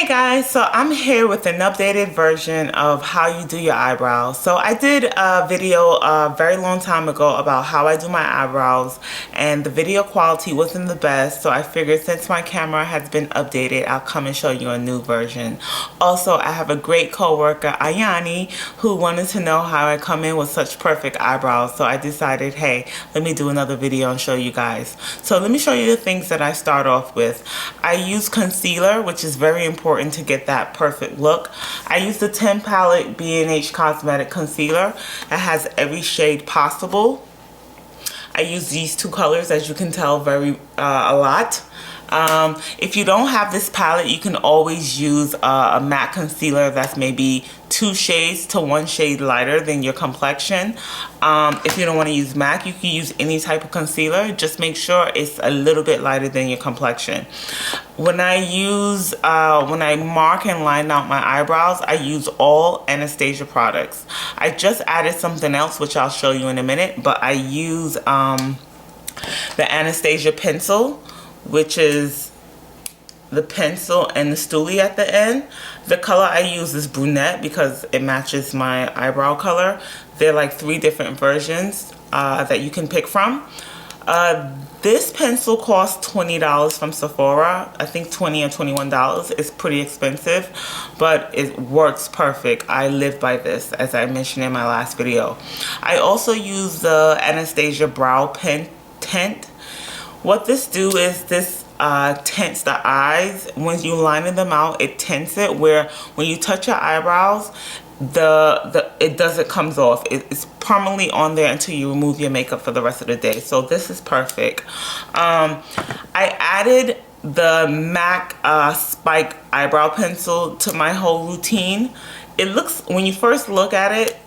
Guys, so I'm here with an updated version of how you do your eyebrows. So I did a video a very long time ago about how I do my eyebrows, and the video quality wasn't the best, so I figured since my camera has been updated, I'll come and show you a new version. Also, I have a great co-worker, Ayani, who wanted to know how I come in with such perfect eyebrows, so I decided, hey, let me do another video and show you guys. So let me show you the things that I start off with. I use concealer, which is very important to get that perfect look. I use the Tint palette B&H Cosmetic concealer. It has every shade possible. I use these two colors, as you can tell, a lot. If you don't have this palette, you can always use a matte concealer that's maybe 2 shades to 1 shade lighter than your complexion. If you don't want to use MAC, you can use any type of concealer. Just make sure it's a little bit lighter than your complexion. When I mark and line out my eyebrows, I use all Anastasia products. I just added something else, which I'll show you in a minute, but I use the Anastasia pencil, which is the pencil and the stoolie at the end. The color I use is Brunette because it matches my eyebrow color. There are like 3 different versions that you can pick from. This pencil costs $20 from Sephora. I think $20 or $21. It's pretty expensive, but it works perfect. I live by this, as I mentioned in my last video. I also use the Anastasia Brow Tint. What this do is this tints the eyes. When you line them out, it tints it, where when you touch your eyebrows, it comes off. It's permanently on there until you remove your makeup for the rest of the day. So this is perfect. I added the MAC Spike eyebrow pencil to my whole routine. It looks, when you first look at it,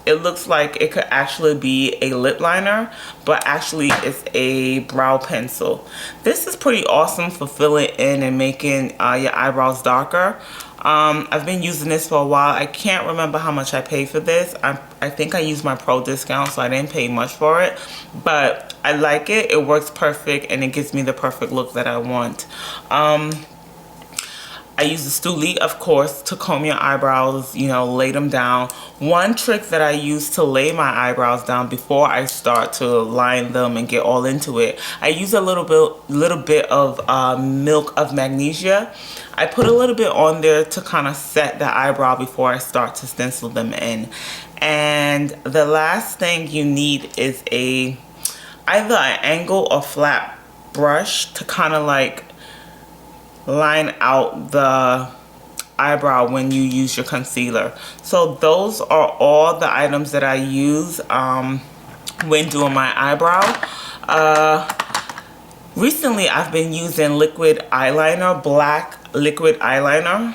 it looks like it could actually be a lip liner, but actually it's a brow pencil. This is pretty awesome for filling in and making your eyebrows darker. I've been using this for a while. I can't remember how much I paid for this. I think I used my pro discount, so I didn't pay much for it, but I like it. It works perfect, and it gives me the perfect look that I want. I use the stoolie, of course, to comb your eyebrows, you know, lay them down. One trick that I use to lay my eyebrows down before I start to line them and get all into it, I use a little bit of milk of magnesia. I put a little bit on there to kind of set the eyebrow before I start to stencil them in. And the last thing you need is either an angle or flat brush to kind of like line out the eyebrow when you use your concealer. So those are all the items that I use when doing my eyebrow. Recently I've been using liquid eyeliner, black liquid eyeliner,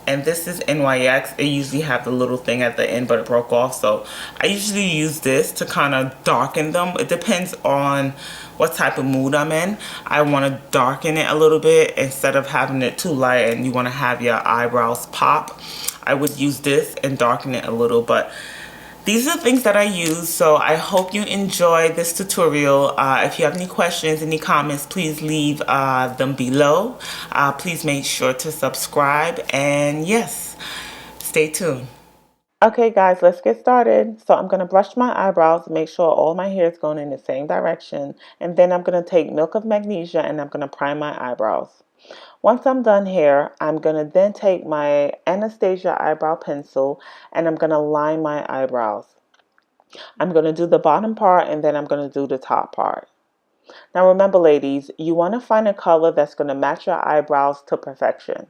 and this is NYX. It usually have the little thing at the end, but it broke off, so I usually use this to kind of darken them. It depends on what type of mood I'm in. I want to darken it a little bit instead of having it too light and you want to have your eyebrows pop. I would use this and darken it a little, but these are the things that I use. So I hope you enjoy this tutorial. If you have any questions, any comments, please leave them below. Please make sure to subscribe, and yes, stay tuned. Okay guys, let's get started. So I'm going to brush my eyebrows, make sure all my hair is going in the same direction, and then I'm going to take milk of magnesia and I'm going to prime my eyebrows. Once I'm done here, I'm going to then take my Anastasia eyebrow pencil and I'm going to line my eyebrows. I'm going to do the bottom part and then I'm going to do the top part. Now remember ladies, you want to find a color that's going to match your eyebrows to perfection.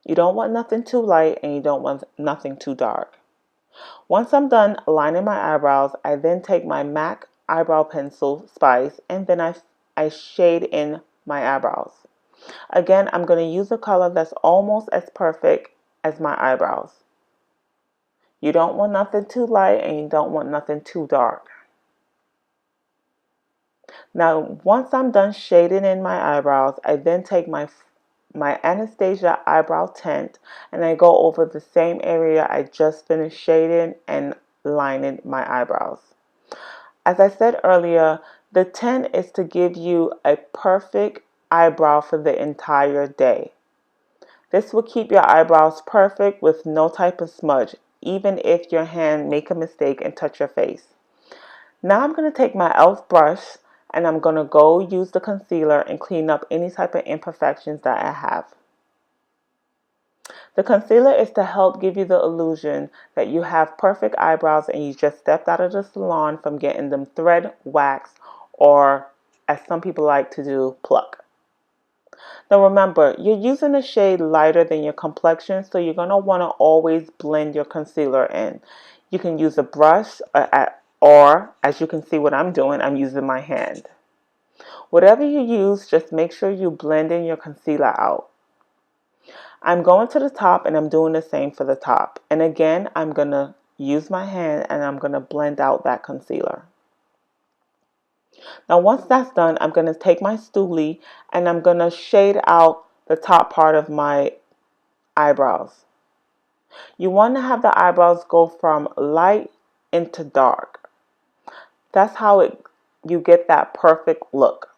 You don't want nothing too light and you don't want nothing too dark. Once I'm done lining my eyebrows, I then take my MAC eyebrow pencil Spice and then I shade in my eyebrows. Again, I'm going to use a color that's almost as perfect as my eyebrows. You don't want nothing too light and you don't want nothing too dark. Now, once I'm done shading in my eyebrows, I then take my Anastasia eyebrow tint and I go over the same area I just finished shading and lining my eyebrows. As I said earlier, the tint is to give you a perfect eyebrow for the entire day. This will keep your eyebrows perfect with no type of smudge, even if your hand make a mistake and touch your face. Now I'm going to take my e.l.f. brush and I'm going to go use the concealer and clean up any type of imperfections that I have. The concealer is to help give you the illusion that you have perfect eyebrows and you just stepped out of the salon from getting them thread, wax, or as some people like to do, pluck. Now remember, you're using a shade lighter than your complexion, so you're going to want to always blend your concealer in. You can use a brush or as you can see what I'm doing, I'm using my hand. Whatever you use, just make sure you blend in your concealer out. I'm going to the top and I'm doing the same for the top. And again, I'm going to use my hand and I'm going to blend out that concealer. Now once that's done, I'm going to take my stoolie and I'm going to shade out the top part of my eyebrows. You want to have the eyebrows go from light into dark. That's how you get that perfect look.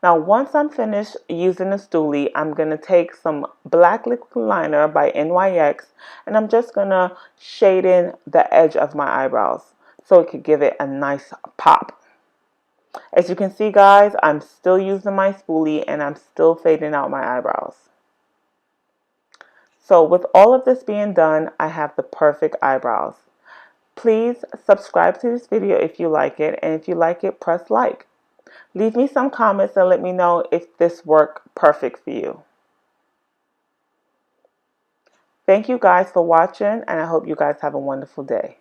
Now once I'm finished using the stoolie, I'm going to take some black liquid liner by NYX and I'm just going to shade in the edge of my eyebrows so it could give it a nice pop. As you can see guys, I'm still using my spoolie and I'm still fading out my eyebrows. So with all of this being done, I have the perfect eyebrows. Please subscribe to this video if you like it, and if you like it, press like. Leave me some comments and let me know if this worked perfect for you. Thank you guys for watching, and I hope you guys have a wonderful day.